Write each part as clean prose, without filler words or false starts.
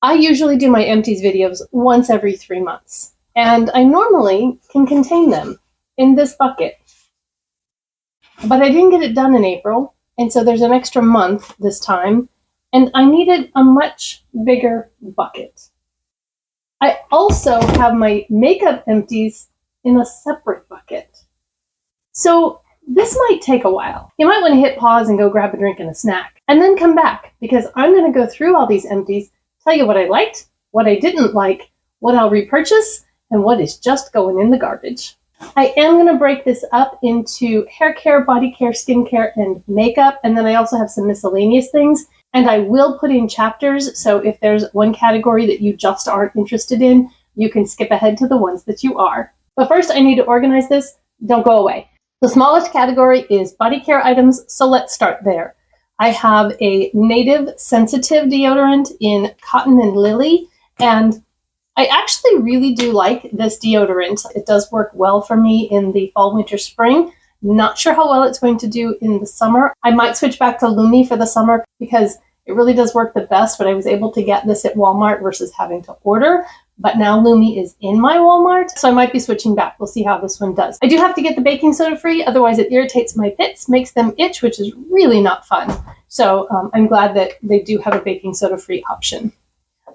I usually do my empties videos once every 3 months, and I normally can contain them in this bucket. But I didn't get it done in April, and so there's an extra month this time, and I needed a much bigger bucket. I also have my makeup empties in a separate bucket. So this might take a while. You might want to hit pause and go grab a drink and a snack, and then come back, because I'm going to go through all these empties, tell you what I liked, what I didn't like, what I'll repurchase, and what is just going in the garbage. I am going to break this up into hair care, body care, skincare, and makeup, and then I also have some miscellaneous things, and I will put in chapters, so if there's one category that you just aren't interested in, you can skip ahead to the ones that you are. But first, I need to organize this. Don't go away. The smallest category is body care items, so let's start there. I have a native sensitive deodorant in Cotton and Lily, and I actually really do like this deodorant. It does work well for me in the fall, winter, spring. Not sure how well it's going to do in the summer. I might switch back to Lumi for the summer because it really does work the best, but I was able to get this at Walmart versus having to order. But now Lumi is in my Walmart, so I might be switching back. We'll see how this one does. I do have to get the baking soda free, otherwise it irritates my pits, makes them itch, which is really not fun. So I'm glad that they do have a baking soda free option.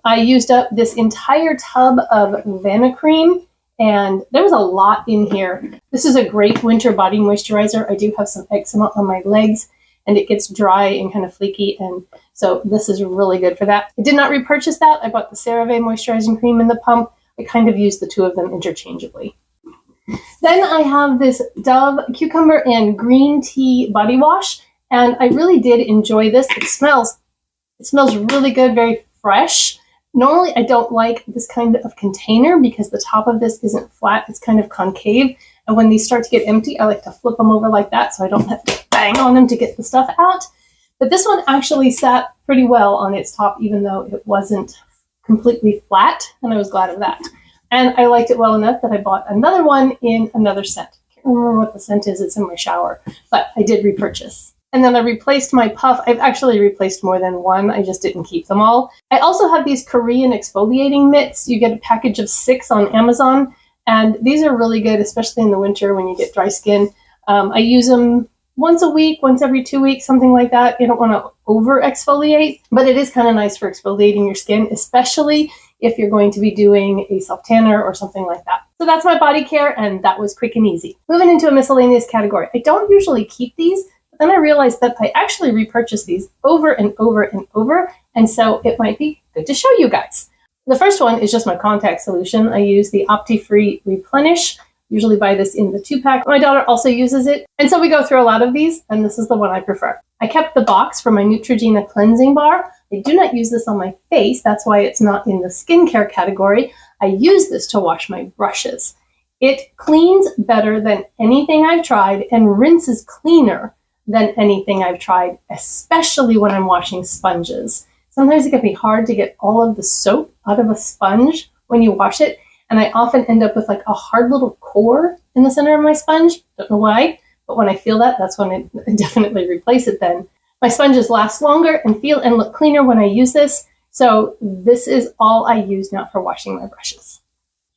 I used up this entire tub of Vanna Cream, and there was a lot in here. This is a great winter body moisturizer. I do have some eczema on my legs, and it gets dry and kind of flaky, and so this is really good for that. I did not repurchase that. I bought the CeraVe moisturizing cream in the pump. I kind of use the two of them interchangeably. Then I have this Dove cucumber and green tea body wash, and I really did enjoy this. It smells really good, very fresh. Normally, I don't like this kind of container because the top of this isn't flat. It's kind of concave. And when these start to get empty, I like to flip them over like that so I don't have to bang on them to get the stuff out. But this one actually sat pretty well on its top, even though it wasn't completely flat, and I was glad of that. And I liked it well enough that I bought another one in another scent. I can't remember what the scent is. It's in my shower, but I did repurchase. And then I replaced my puff. I've actually replaced more than one. I just didn't keep them all. I also have these Korean exfoliating mitts. You get a package of 6 on Amazon. And these are really good, especially in the winter when you get dry skin. I use them once a week, once every 2 weeks, something like that. You don't want to over exfoliate, but it is kind of nice for exfoliating your skin, especially if you're going to be doing a self-tanner or something like that. So that's my body care, and that was quick and easy. Moving into a miscellaneous category. I don't usually keep these. Then I realized that I actually repurchase these over and over and over, and so it might be good to show you guys. The first one is just my contact solution. I use the Opti-Free Replenish. Usually buy this in the 2-pack. My daughter also uses it, and so we go through a lot of these, and this is the one I prefer. I kept the box for my Neutrogena cleansing bar. I do not use this on my face. That's why it's not in the skincare category. I use this to wash my brushes. It cleans better than anything I've tried and rinses cleaner than anything I've tried, especially when I'm washing sponges. Sometimes it can be hard to get all of the soap out of a sponge when you wash it, and I often end up with like a hard little core in the center of my sponge. Don't know why, but when I feel that, that's when I definitely replace it then. My sponges last longer and feel and look cleaner when I use this, so this is all I use now for washing my brushes.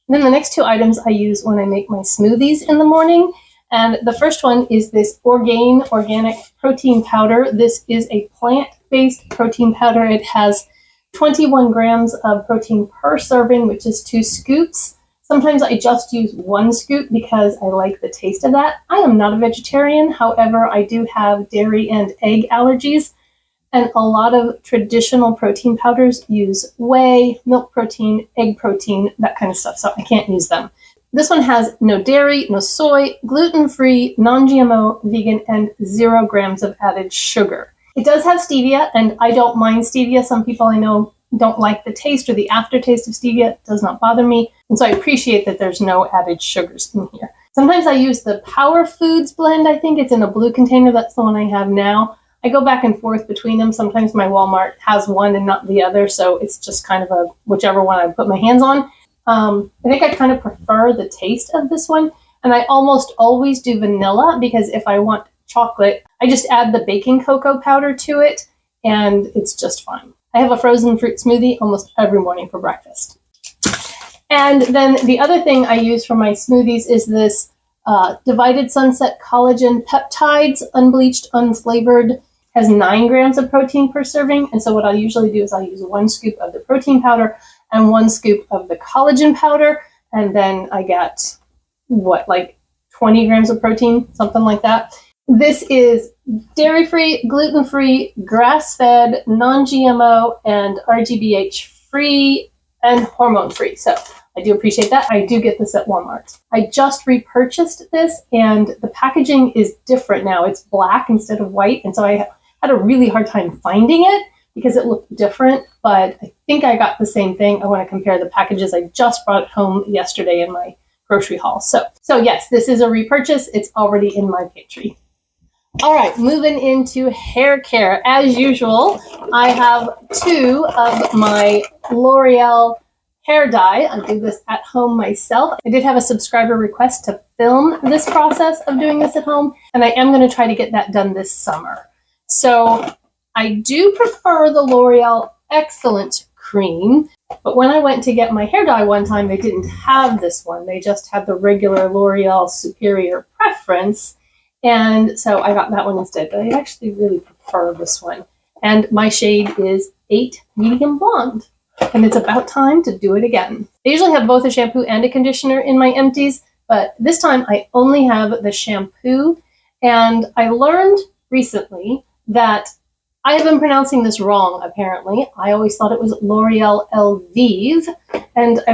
And then the next 2 items I use when I make my smoothies in the morning. And the first one is this Orgain organic protein powder. This is a plant-based protein powder. It has 21 grams of protein per serving, which is 2 scoops. Sometimes I just use 1 scoop because I like the taste of that. I am not a vegetarian. However, I do have dairy and egg allergies. And a lot of traditional protein powders use whey, milk protein, egg protein, that kind of stuff. So I can't use them. This one has no dairy, no soy, gluten-free, non-GMO, vegan, and 0 grams of added sugar. It does have stevia, and I don't mind stevia. Some people I know don't like the taste or the aftertaste of stevia. It does not bother me, and so I appreciate that there's no added sugars in here. Sometimes I use the Power Foods blend. I think it's in a blue container. That's the one I have now. I go back and forth between them. Sometimes my Walmart has one and not the other, so it's just kind of a whichever one I put my hands on. I think I kind of prefer the taste of this one, and I almost always do vanilla because if I want chocolate, I just add the baking cocoa powder to it, and it's just fine. I have a frozen fruit smoothie almost every morning for breakfast. And then the other thing I use for my smoothies is this Divided Sunset Collagen Peptides, unbleached, unflavored, has 9 grams of protein per serving. And so what I usually do is I'll use 1 scoop of the protein powder and 1 scoop of the collagen powder. And then I get, like 20 grams of protein, something like that. This is dairy-free, gluten-free, grass-fed, non-GMO, and RGBH-free and hormone-free. So I do appreciate that. I do get this at Walmart. I just repurchased this, and the packaging is different now. It's black instead of white, and so I had a really hard time finding it because it looked different, but I think I got the same thing. I want to compare the packages. I just brought it home yesterday in my grocery haul. So yes, this is a repurchase. It's already in my pantry. All right, moving into hair care. As usual, I have 2 of my L'Oreal hair dye. I did this at home myself. I did have a subscriber request to film this process of doing this at home, and I am going to try to get that done this summer. So I do prefer the L'Oreal Excellent Cream, but when I went to get my hair dye one time, they didn't have this one. They just had the regular L'Oreal Superior Preference, and so I got that one instead, but I actually really prefer this one. And my shade is 8 Medium Blonde, and it's about time to do it again. I usually have both a shampoo and a conditioner in my empties, but this time I only have the shampoo, and I learned recently that I have been pronouncing this wrong, apparently. I always thought it was L'Oreal Elvive, and I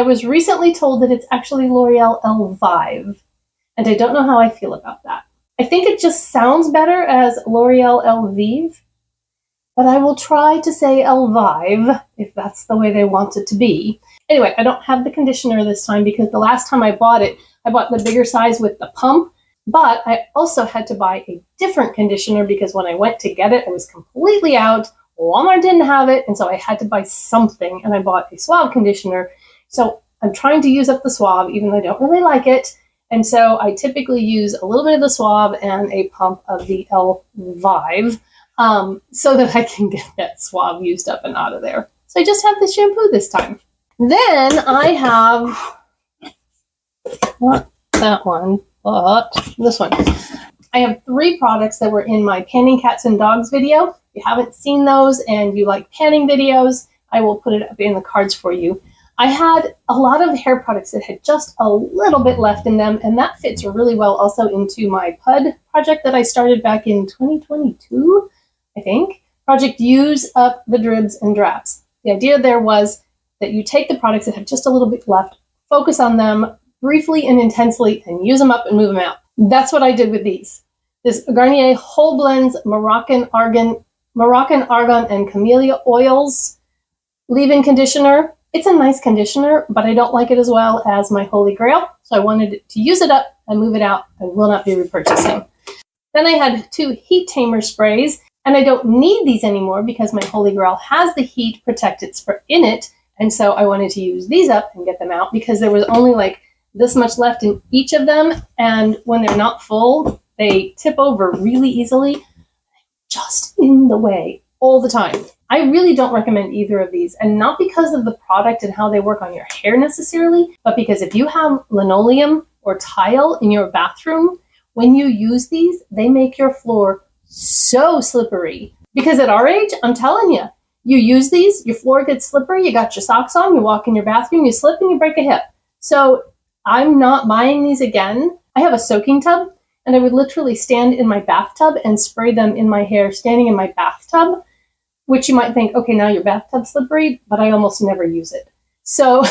was recently told that it's actually L'Oreal Elvive, and I don't know how I feel about that. I think it just sounds better as L'Oreal Elvive, but I will try to say Elvive if that's the way they want it to be. Anyway, I don't have the conditioner this time because the last time I bought it, I bought the bigger size with the pump, but I also had to buy a different conditioner because when I went to get it, I was completely out. Walmart didn't have it, and so I had to buy something, and I bought a Suave conditioner. So I'm trying to use up the Suave, even though I don't really like it. And so I typically use a little bit of the Suave and a pump of the Elvive so that I can get that Suave used up and out of there. So I just have the shampoo this time. Then I have, not that one, but this one. I have 3 products that were in my panning cats and dogs video. If you haven't seen those and you like panning videos, I will put it up in the cards for you. I had a lot of hair products that had just a little bit left in them, and that fits really well also into my PUD project that I started back in 2022, I think. Project Use Up the Dribs and Drabs. The idea there was that you take the products that have just a little bit left, focus on them briefly and intensely, and use them up and move them out. That's what I did with these. This Garnier Whole Blends Moroccan Argan and Camellia Oils leave-in conditioner. It's a nice conditioner, but I don't like it as well as my Holy Grail, so I wanted to use it up and move it out. I will not be repurchasing. Then I had 2 heat tamer sprays, and I don't need these anymore because my Holy Grail has the heat protected spray in it, and so I wanted to use these up and get them out because there was only like this much left in each of them, and when they're not full, they tip over really easily, just in the way all the time. I really don't recommend either of these, and not because of the product and how they work on your hair necessarily, but because if you have linoleum or tile in your bathroom, when you use these, they make your floor so slippery. Because at our age, I'm telling you, you use these, your floor gets slippery, you got your socks on, you walk in your bathroom, you slip and you break a hip. So I'm not buying these again. I have a soaking tub, and I would literally stand in my bathtub and spray them in my hair standing in my bathtub, which you might think, okay, now your bathtub's slippery, but I almost never use it. So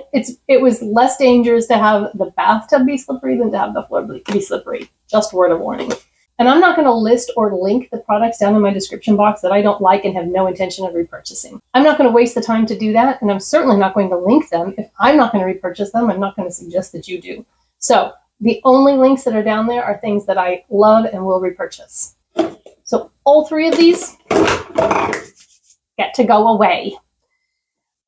it was less dangerous to have the bathtub be slippery than to have the floor be slippery. Just word of warning. And I'm not going to list or link the products down in my description box that I don't like and have no intention of repurchasing. I'm not going to waste the time to do that, and I'm certainly not going to link them. If I'm not going to repurchase them, I'm not going to suggest that you do. So the only links that are down there are things that I love and will repurchase. So all 3 of these get to go away.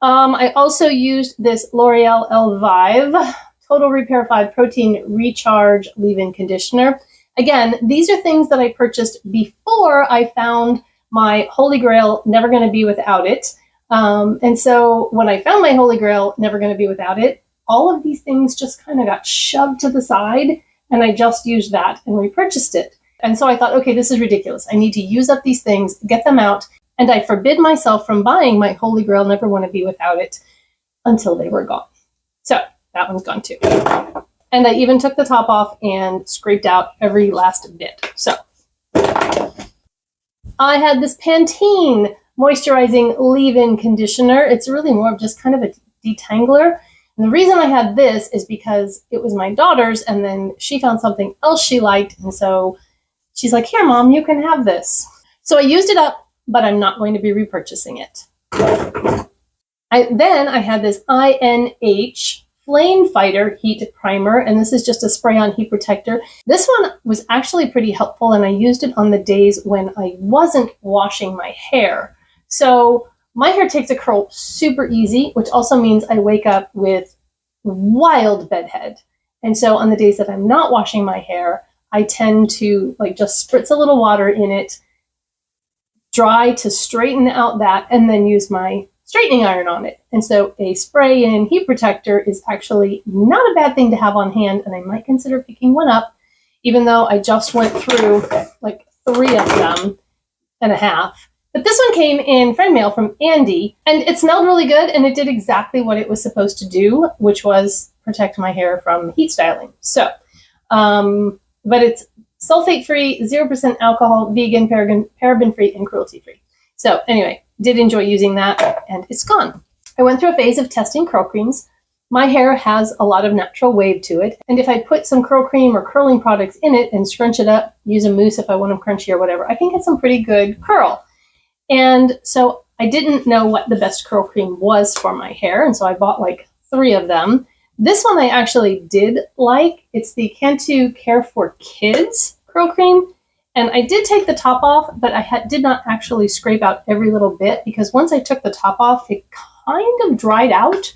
I also used this L'Oreal Elvive Total Repair 5 Protein Recharge Leave-In Conditioner. Again, these are things that I purchased before I found my Holy Grail, Never Gonna Be Without It. And so when I found my Holy Grail, Never Gonna Be Without It, all of these things just kind of got shoved to the side, and I just used that and repurchased it. And so I thought, okay, this is ridiculous. I need to use up these things, get them out, and I forbid myself from buying my Holy Grail, Never Want to Be Without It, until they were gone. So that one's gone too. And I even took the top off and scraped out every last bit. So I had this Pantene moisturizing leave-in conditioner. It's really more of just kind of a detangler. And the reason I had this is because it was my daughter's, and then she found something else she liked, and so she's like, here, Mom, you can have this. So I used it up, but I'm not going to be repurchasing it. Then I had this INH Flame Fighter Heat Primer, and this is just a spray-on heat protector. This one was actually pretty helpful, and I used it on the days when I wasn't washing my hair. So my hair takes a curl super easy, which also means I wake up with wild bedhead. And so on the days that I'm not washing my hair, I tend to just spritz a little water in it, dry to straighten out that, and then use my straightening iron on it. And so a spray-in heat protector is actually not a bad thing to have on hand, and I might consider picking one up, even though I just went through 3 of them and a half. But this one came in friend mail from Andy, and it smelled really good, and it did exactly what it was supposed to do, which was protect my hair from heat styling. So, but it's sulfate-free, 0% alcohol, vegan, paraben-free, and cruelty-free. So anyway, did enjoy using that, and it's gone. I went through a phase of testing curl creams. My hair has a lot of natural wave to it, and if I put some curl cream or curling products in it and scrunch it up, use a mousse if I want them crunchy or whatever, I can get some pretty good curl. And so I didn't know what the best curl cream was for my hair, and so I bought 3 of them. This one I actually did like. It's the Cantu Care for Kids curl cream, and I did take the top off, but I did not actually scrape out every little bit, because once I took the top off, it kind of dried out,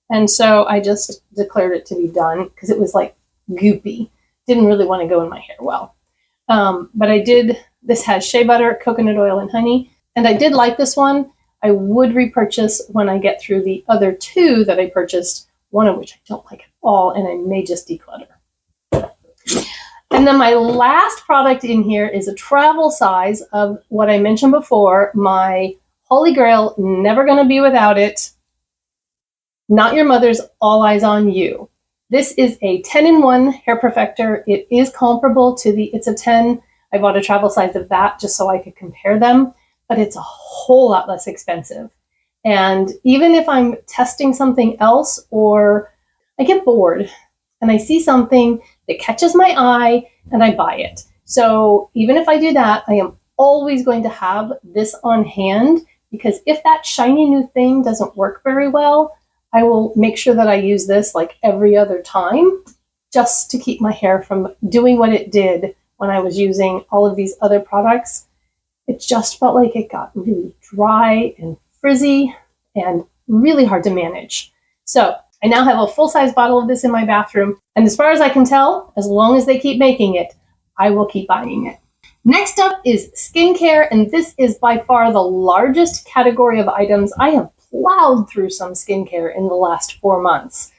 and so I just declared it to be done because it was goopy. Didn't really want to go in my hair well. But I did. This has shea butter, coconut oil, and honey. And I did like this one. I would repurchase when I get through the other 2 that I purchased, one of which I don't like at all, and I may just declutter. And then my last product in here is a travel size of what I mentioned before, my Holy Grail, Never Gonna Be Without It, Not Your Mother's All Eyes on You. This is a 10-in-1 hair perfector. It is comparable to it's a 10. I bought a travel size of that just so I could compare them, but it's a whole lot less expensive. And even if I'm testing something else, or I get bored and I see something that catches my eye and I buy it. So even if I do that, I am always going to have this on hand, because if that shiny new thing doesn't work very well, I will make sure that I use this every other time, just to keep my hair from doing what it did when I was using all of these other products. It just felt like it got really dry and frizzy and really hard to manage. So I now have a full-size bottle of this in my bathroom, and as far as I can tell, as long as they keep making it, I will keep buying it. Next up is skincare, and this is by far the largest category of items. I have plowed through some skincare in the last 4 months.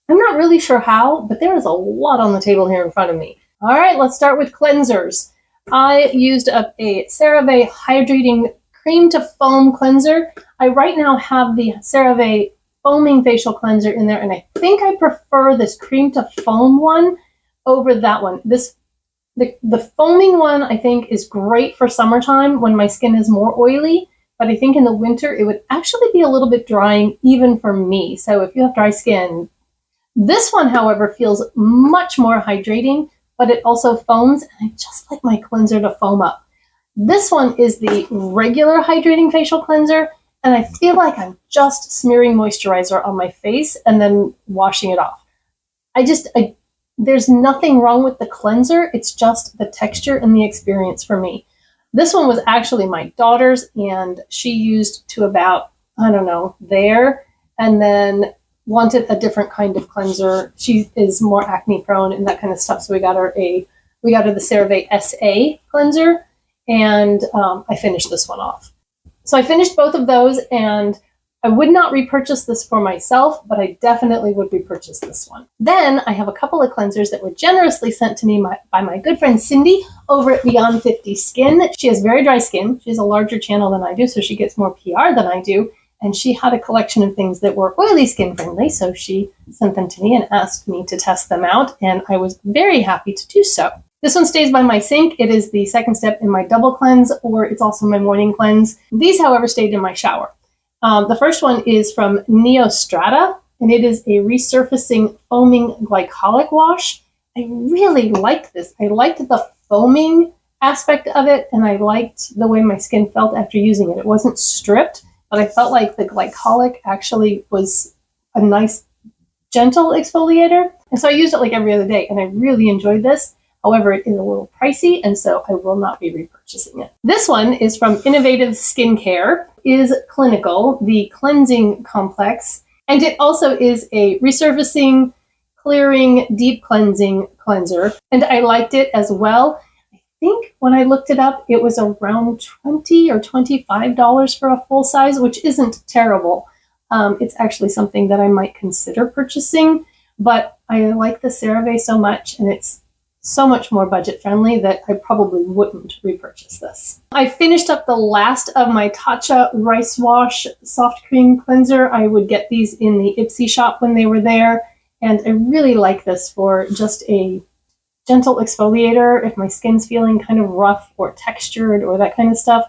I'm not really sure how, but there is a lot on the table here in front of me. All right, let's start with cleansers. I used up a CeraVe Hydrating Cream to Foam Cleanser. I right now have the CeraVe Foaming Facial Cleanser in there, and I think I prefer this Cream to Foam one over that one. The foaming one, I think, is great for summertime when my skin is more oily, but I think in the winter it would actually be a little bit drying even for me. So if you have dry skin, this one, however, feels much more hydrating, but it also foams, and I just like my cleanser to foam up. This one is the regular hydrating facial cleanser, and I feel like I'm just smearing moisturizer on my face and then washing it off. There's nothing wrong with the cleanser. It's just the texture and the experience for me. This one was actually my daughter's, and she used to about, there, and then wanted a different kind of cleanser. She is more acne prone and that kind of stuff, so we got her a we got her the CeraVe SA cleanser, and I finished this one off. So I finished both of those, and I would not repurchase this for myself, but I definitely would repurchase this one. Then I have a couple of cleansers that were generously sent to me by my good friend Cindy over at Beyond 50 Skin. She has very dry skin. She has a larger channel than I do, so she gets more PR than I do. And she had a collection of things that were oily skin friendly, so she sent them to me and asked me to test them out, and I was very happy to do so. This one stays by my sink. It is the second step in my double cleanse, or it's also my morning cleanse. These, however, stayed in my shower. The first one is from Neostrata, and it is a resurfacing foaming glycolic wash. I really liked this. I liked the foaming aspect of it, and I liked the way my skin felt after using it. It wasn't stripped, but I felt like the glycolic actually was a nice, gentle exfoliator. And so I used it like every other day, and I really enjoyed this. However, it is a little pricey, and so I will not be repurchasing it. This one is from Innovative Skincare, is Clinical, the cleansing complex, and it also is a resurfacing, clearing, deep cleansing cleanser, and I liked it as well. I think when I looked it up, it was around $20 or $25 for a full size, which isn't terrible. It's actually something that I might consider purchasing, but I like the CeraVe so much, and it's so much more budget friendly that I probably wouldn't repurchase this. I finished up the last of my Tatcha Rice Wash Soft Cream Cleanser. I would get these in the Ipsy shop when they were there, and I really like this for just a gentle exfoliator if my skin's feeling kind of rough or textured or that kind of stuff.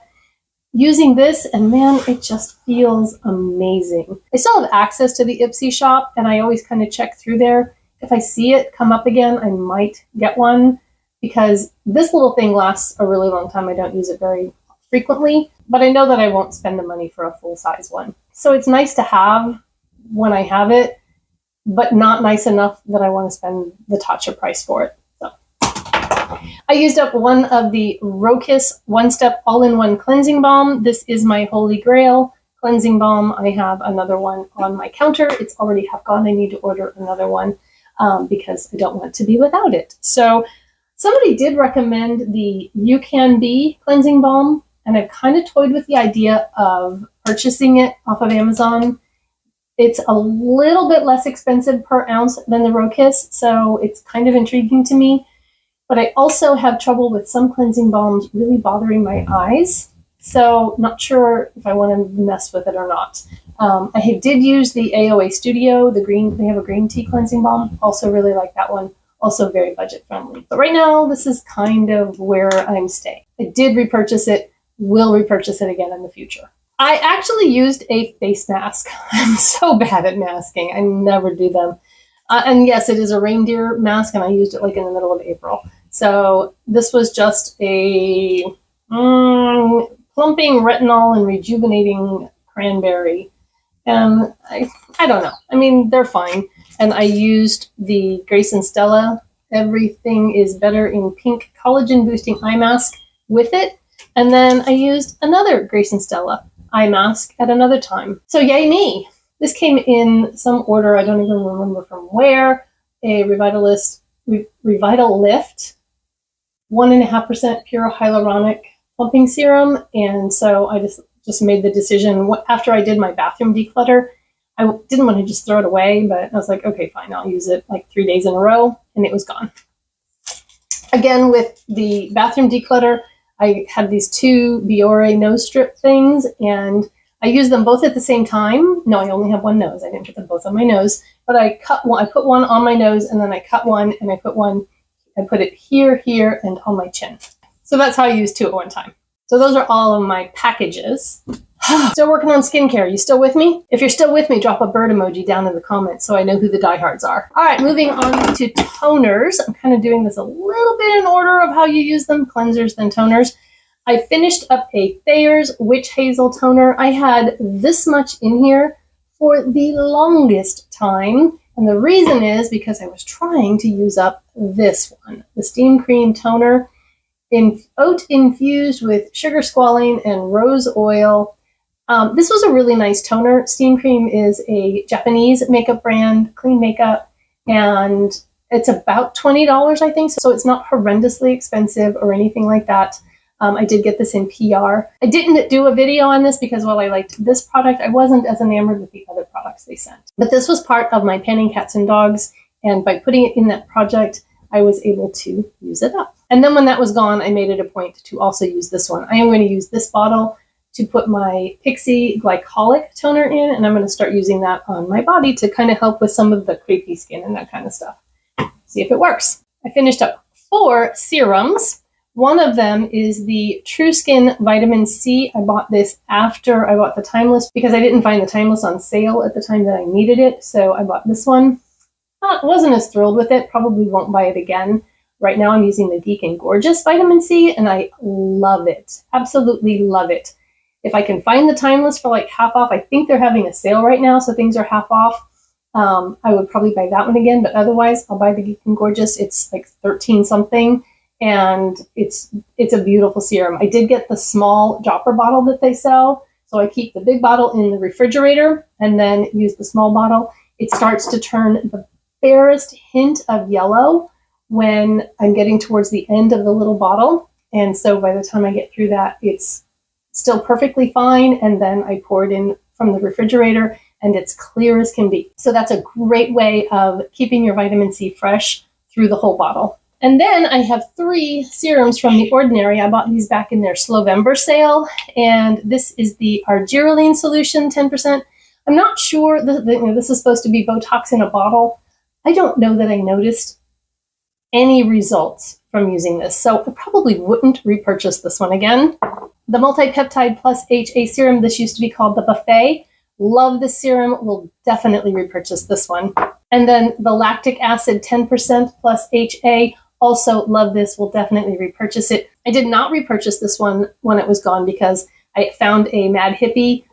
Using this, and man, it just feels amazing. I still have access to the Ipsy shop, and I always kind of check through there. If I see it come up again, I might get one, because this little thing lasts a really long time. I don't use it very frequently, but I know that I won't spend the money for a full-size one. So it's nice to have when I have it, but not nice enough that I want to spend the Tatcha price for it. So I used up one of the Repurchase One-Step All-in-One Cleansing Balm. This is my holy grail cleansing balm. I have another one on my counter. It's already half gone. I need to order another one. Because I don't want to be without it. So somebody did recommend the You Can Be cleansing balm, and I've kind of toyed with the idea of purchasing it off of Amazon. It's a little bit less expensive per ounce than the Repurchase, so it's kind of intriguing to me. But I also have trouble with some cleansing balms really bothering my eyes, so not sure if I want to mess with it or not. I did use the AOA Studio, they have a green tea cleansing balm. Also really like that one. Also very budget friendly. But right now, this is kind of where I'm staying. I did repurchase it, will repurchase it again in the future. I actually used a face mask. I'm so bad at masking. I never do them. And yes, it is a reindeer mask, and I used it like in the middle of April. So this was just a plumping retinol and rejuvenating cranberry. And I don't know. I mean, they're fine. And I used the Grace and Stella Everything is Better in Pink Collagen Boosting Eye Mask with it. And then I used another Grace and Stella eye mask at another time. So yay me. This came in some order. I don't even remember from where. A Revital Lift 1.5% pure hyaluronic plumping serum. And so I just made the decision after I did my bathroom declutter. I didn't want to just throw it away, but I was like, okay, fine, I'll use it like 3 days in a row, and it was gone. Again, with the bathroom declutter, I had these two Biore nose strip things, and I used them both at the same time. No, I only have one nose. I didn't put them both on my nose, but I put one on my nose, and then I cut one, and I put it here, and on my chin. So that's how I used two at one time. So those are all of my packages. Still working on skincare. You still with me? If you're still with me, drop a bird emoji down in the comments so I know who the diehards are. All right, moving on to toners. I'm kind of doing this a little bit in order of how you use them, cleansers, then toners. I finished up a Thayer's Witch Hazel toner. I had this much in here for the longest time. And the reason is because I was trying to use up this one, the Steam Cream Toner, oat infused with sugar squalane and rose oil. This was a really nice toner. Steam Cream is a Japanese makeup brand, clean makeup, and It's about $20, I think, so it's not horrendously expensive or anything like that. I did get this in PR. I didn't do a video on this because while I liked this product, I wasn't as enamored with the other products they sent. But this was part of my panning cats and dogs, and by putting it in that project, I was able to use it up. And then when that was gone, I made it a point to also use this one. I am going to use this bottle to put my Pixie glycolic toner in, and I'm going to start using that on my body to kind of help with some of the crepey skin and that kind of stuff. See if it works. I finished up 4 serums. One of them is the True Skin Vitamin C. I bought this after I bought the Timeless because I didn't find the Timeless on sale at the time that I needed it, so I bought this one. Wasn't as thrilled with it, probably won't buy it again. Right now I'm using the Geek and Gorgeous Vitamin C, and I love it. Absolutely love it. If I can find the Timeless for like half off, I think they're having a sale right now, so things are half off. I would probably buy that one again, but otherwise I'll buy the Geek and Gorgeous. It's like 13 something. And it's a beautiful serum. I did get the small dropper bottle that they sell, so I keep the big bottle in the refrigerator and then use the small bottle. It starts to turn the barest hint of yellow when I'm getting towards the end of the little bottle, and so by the time I get through that, it's still perfectly fine, and then I pour it in from the refrigerator, and it's clear as can be. So that's a great way of keeping your vitamin C fresh through the whole bottle. And then I have 3 serums from The Ordinary. I bought these back in their Slovember sale, and this is the Argireline solution, 10%. I'm not sure, this is supposed to be Botox in a bottle. I don't know that I noticed any results from using this, so I probably wouldn't repurchase this one again. The Multi-Peptide Plus HA Serum, this used to be called the Buffet. Love this serum, will definitely repurchase this one. And then the Lactic Acid 10% Plus HA, also love this, will definitely repurchase it. I did not repurchase this one when it was gone because I found a Mad Hippie.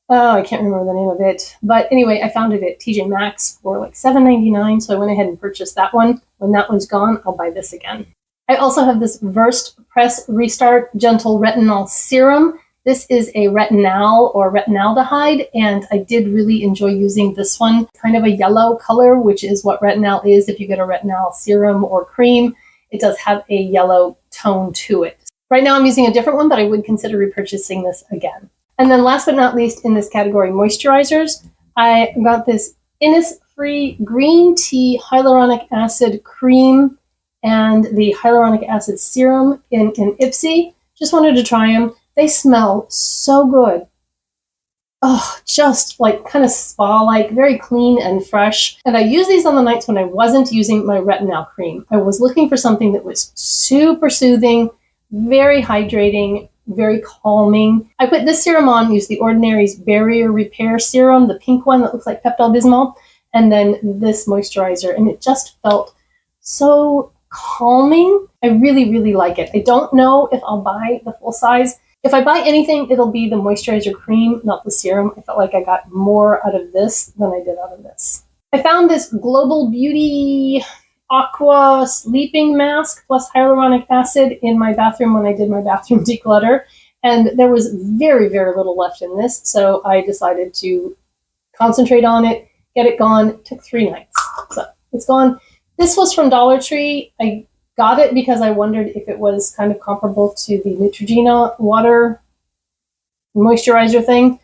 Oh, I can't remember the name of it. But anyway, I found it at TJ Maxx for like $7.99, so I went ahead and purchased that one. When that one's gone, I'll buy this again. I also have this Versed Press Restart Gentle Retinol Serum. This is a retinal or retinaldehyde, and I did really enjoy using this one. Kind of a yellow color, which is what retinal is if you get a retinal serum or cream. It does have a yellow tone to it. Right now I'm using a different one, but I would consider repurchasing this again. And then last but not least in this category, moisturizers, I got this Innisfree Green Tea Hyaluronic Acid Cream and the Hyaluronic Acid Serum in Ipsy. Just wanted to try them. They smell so good. Oh, just like kind of spa-like, very clean and fresh. And I use these on the nights when I wasn't using my retinol cream. I was looking for something that was super soothing, very hydrating, very calming. I put this serum on, used The Ordinary's Barrier Repair Serum, the pink one that looks like Pepto-Bismol, and then this moisturizer, and it just felt so calming. I really, really like it. I don't know if I'll buy the full size. If I buy anything, it'll be the moisturizer cream, not the serum. I felt like I got more out of this than I did out of this. I found this Global Beauty Aqua Sleeping Mask plus hyaluronic acid in my bathroom when I did my bathroom declutter. And there was very, very little left in this. So I decided to concentrate on it, get it gone. It took 3 nights. So it's gone. This was from Dollar Tree. I got it because I wondered if it was kind of comparable to the Neutrogena water moisturizer thing.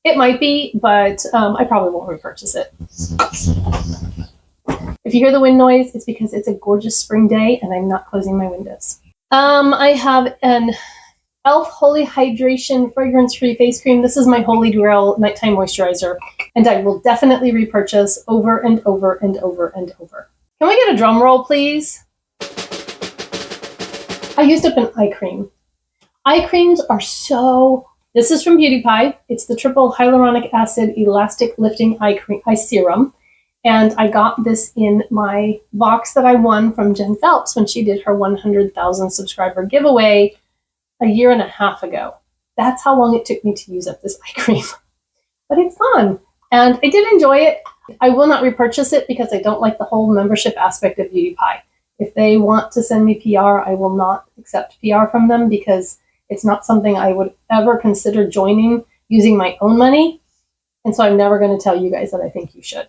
It might be, but I probably won't repurchase it. If you hear the wind noise, it's because it's a gorgeous spring day and I'm not closing my windows. I have an e.l.f. Holy Hydration Fragrance-Free Face Cream. This is my holy grail nighttime moisturizer, and I will definitely repurchase over and over and over and over. Can we get a drum roll, please? I used up an eye cream. Eye creams are so... This is from Beauty Pie. It's the Triple Hyaluronic Acid Elastic Lifting Eye Serum. And I got this in my box that I won from Jen Phelps when she did her 100,000 subscriber giveaway a year and a half ago. That's how long it took me to use up this eye cream. But it's gone. And I did enjoy it. I will not repurchase it because I don't like the whole membership aspect of Beauty Pie. If they want to send me PR, I will not accept PR from them because it's not something I would ever consider joining using my own money. And so I'm never going to tell you guys that I think you should.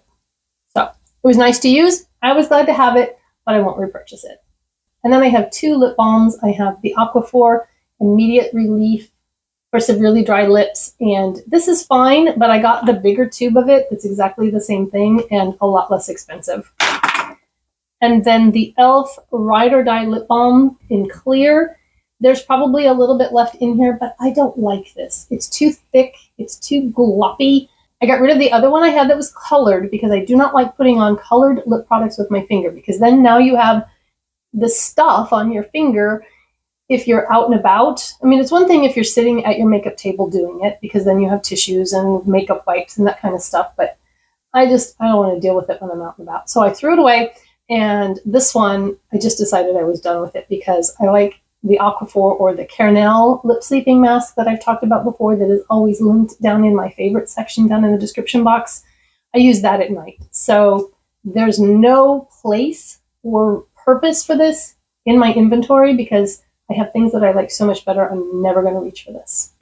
So It was nice to use. I was glad to have it, but I won't repurchase it. And then I have 2 lip balms. I have the Aquaphor Immediate Relief for severely dry lips, and this is fine, but I got the bigger tube of it. It's exactly the same thing and a lot less expensive. And then the e.l.f. Ride or Die Lip Balm in clear. There's probably a little bit left in here, but I don't like this. It's too thick. It's too gloppy. I got rid of the other one I had that was colored because I do not like putting on colored lip products with my finger, because then now you have the stuff on your finger if you're out and about. I mean, it's one thing if you're sitting at your makeup table doing it, because then you have tissues and makeup wipes and that kind of stuff, but I don't want to deal with it when I'm out and about. So I threw it away, and this one, I just decided I was done with it because I like the Aquaphor or the Carenel lip sleeping mask that I've talked about before that is always linked down in my favorite section down in the description box. I use that at night. So there's no place or purpose for this in my inventory because I have things that I like so much better. I'm never going to reach for this.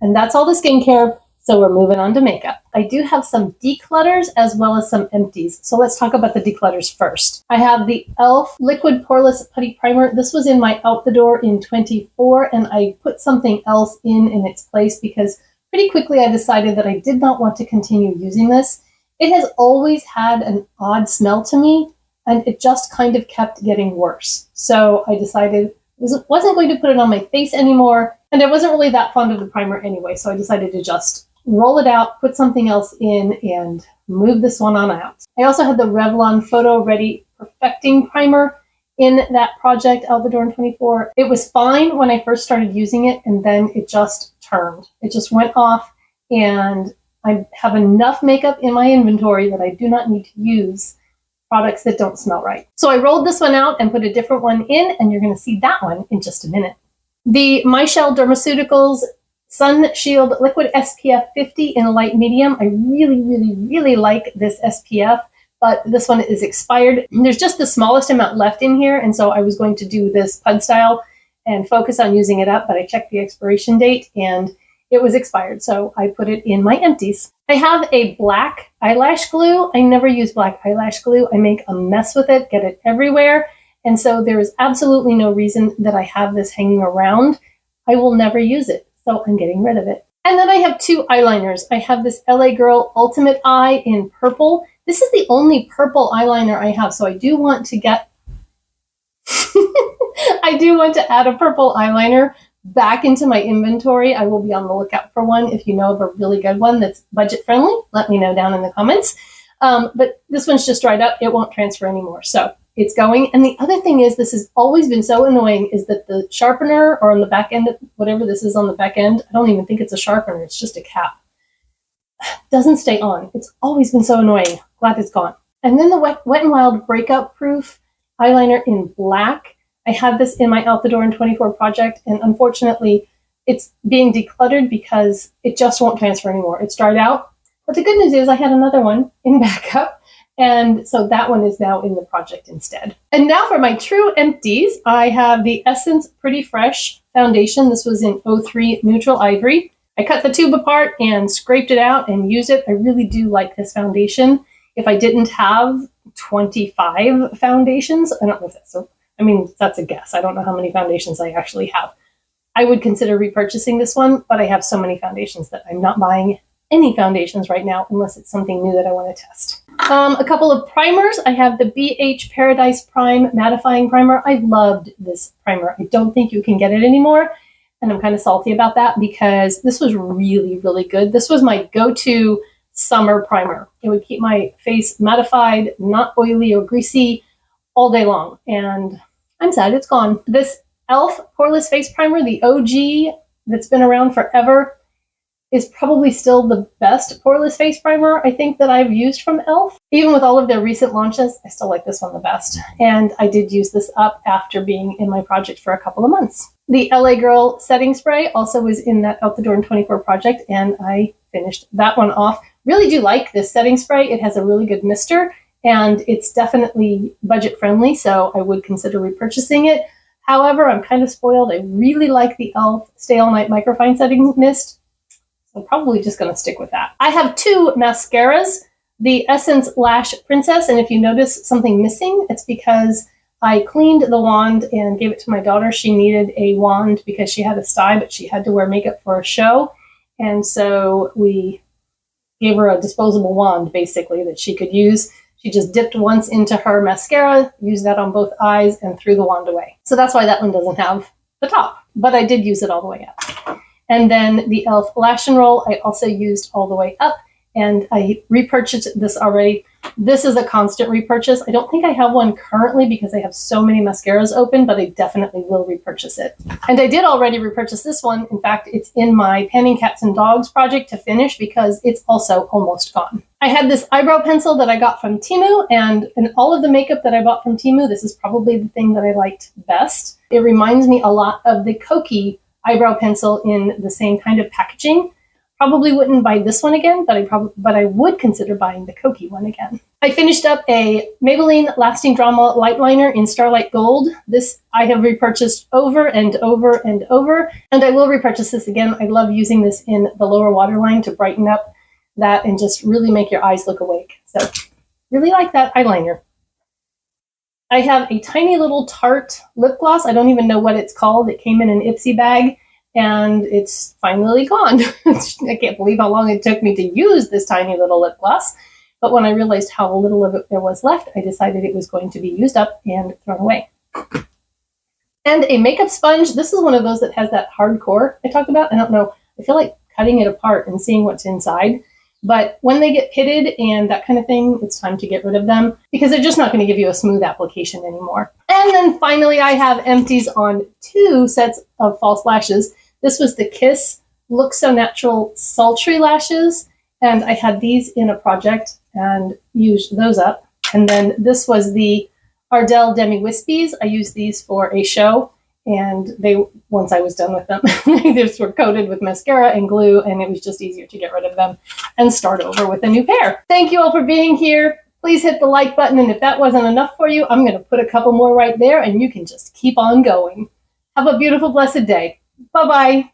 And that's all the skincare. So we're moving on to makeup. I do have some declutters as well as some empties. So let's talk about the declutters first. I have the e.l.f. Liquid Poreless Putty Primer. This was in my Out the Door in 24, and I put something else in its place because pretty quickly I decided that I did not want to continue using this. It has always had an odd smell to me, and it just kind of kept getting worse. So I decided I wasn't going to put it on my face anymore, and I wasn't really that fond of the primer anyway, so I decided to just roll it out, put something else in, and move this one on out. I also had the Revlon Photo Ready Perfecting Primer in that project, Out the Door in 24. It was fine when I first started using it, and then it just turned. It just went off, and I have enough makeup in my inventory that I do not need to use products that don't smell right. So I rolled this one out and put a different one in, and you're going to see that one in just a minute. The Michelle Dermaceuticals Sun Shield Liquid SPF 50 in a light medium. I really like this SPF, but this one is expired. There's just the smallest amount left in here, and so I was going to do this PUD style and focus on using it up, but I checked the expiration date and it was expired, so I put it in my empties. I have a black eyelash glue. I never use black eyelash glue. I make a mess with it, get it everywhere, and so there is absolutely no reason that I have this hanging around. I will never use it, so I'm getting rid of it. And then I have 2 eyeliners. I have this LA Girl Ultimate Eye in purple. This is the only purple eyeliner I have, so I do want to get I do want to add a purple eyeliner back into my inventory. I will be on the lookout for one. If you know of a really good one that's budget friendly, let me know down in the comments. But this one's just dried up. It won't transfer anymore. So it's going. And the other thing is, this has always been so annoying, is that the sharpener, or on the back end, whatever this is on the back end, I don't even think it's a sharpener. It's just a cap. Doesn't stay on. It's always been so annoying. Glad it's gone. And then the Wet n Wild Breakout Proof eyeliner in black. I had this in my Out the Door in 24 project, and unfortunately it's being decluttered because it just won't transfer anymore. It's dried out. But the good news is I had another one in backup, and so that one is now in the project instead. And now for my true empties, I have the Essence Pretty Fresh foundation. This was in 03 Neutral Ivory. I cut the tube apart and scraped it out and used it. I really do like this foundation. If I didn't have 25 foundations, I don't know if that's so. I mean, that's a guess. I don't know how many foundations I actually have. I would consider repurchasing this one, but I have so many foundations that I'm not buying any foundations right now unless it's something new that I want to test. A couple of primers. I have the BH Paradise Prime Mattifying Primer. I loved this primer. I don't think you can get it anymore, and I'm kind of salty about that because this was really good. This was my go-to summer primer. It would keep my face mattified, not oily or greasy all day long, and I'm sad it's gone. This e.l.f. Poreless Face Primer, the OG that's been around forever, is probably still the best poreless face primer I think that I've used from e.l.f. Even with all of their recent launches, I still like this one the best, and I did use this up after being in my project for a couple of months. The LA Girl Setting Spray also was in that Out the Door in 24 project, and I finished that one off. Really do like this setting spray. It has a really good mister, and it's definitely budget friendly, so I would consider repurchasing it. However, I'm kind of spoiled. I really like the e.l.f. Stay All Night Microfine Setting Mist, so I'm probably just going to stick with that. I have 2 mascaras. the Essence Lash Princess, and if you notice something missing, it's because I cleaned the wand and gave it to my daughter. She needed a wand because she had a sty, but she had to wear makeup for a show. And so we gave her a disposable wand, basically, that she could use. She just dipped once into her mascara, used that on both eyes, and threw the wand away. So that's why that one doesn't have the top. But I did use it all the way up. And then the e.l.f. Lash and Roll, I also used all the way up. And I repurchased this already. This is a constant repurchase. I don't think I have one currently because I have so many mascaras open, but I definitely will repurchase it. And I did already repurchase this one. In fact, it's in my Panning Cats and Dogs project to finish because it's also almost gone. I had this eyebrow pencil that I got from Temu, and in all of the makeup that I bought from Temu, this is probably the thing that I liked best. It reminds me a lot of the Koki eyebrow pencil in the same kind of packaging. Probably wouldn't buy this one again, but I would consider buying the Koki one again. I finished up a Maybelline Lasting Drama Light Liner in Starlight Gold. This I have repurchased over and over and over, and I will repurchase this again. I love using this in the lower waterline to brighten up that and just really make your eyes look awake. So really like that eyeliner. I have a tiny little Tarte lip gloss. I don't even know what it's called. It came in an Ipsy bag. And it's finally gone. I can't believe how long it took me to use this tiny little lip gloss. But when I realized how little of it there was left, I decided it was going to be used up and thrown away. And a makeup sponge. This is one of those that has that hard core I talked about. I don't know. I feel like cutting it apart and seeing what's inside. But when they get pitted and that kind of thing, it's time to get rid of them because they're just not going to give you a smooth application anymore. And then finally, I have Empties on 2 sets of false lashes. This was the Kiss Look So Natural Sultry Lashes, and I had these in a project and used those up. And then this was the Ardell Demi Wispies. I used these for a show, and once I was done with them, they just were coated with mascara and glue, and it was just easier to get rid of them and start over with a new pair. Thank you all for being here. Please hit the like button, and if that wasn't enough for you, I'm going to put a couple more right there, and you can just keep on going. Have a beautiful, blessed day. Bye-bye.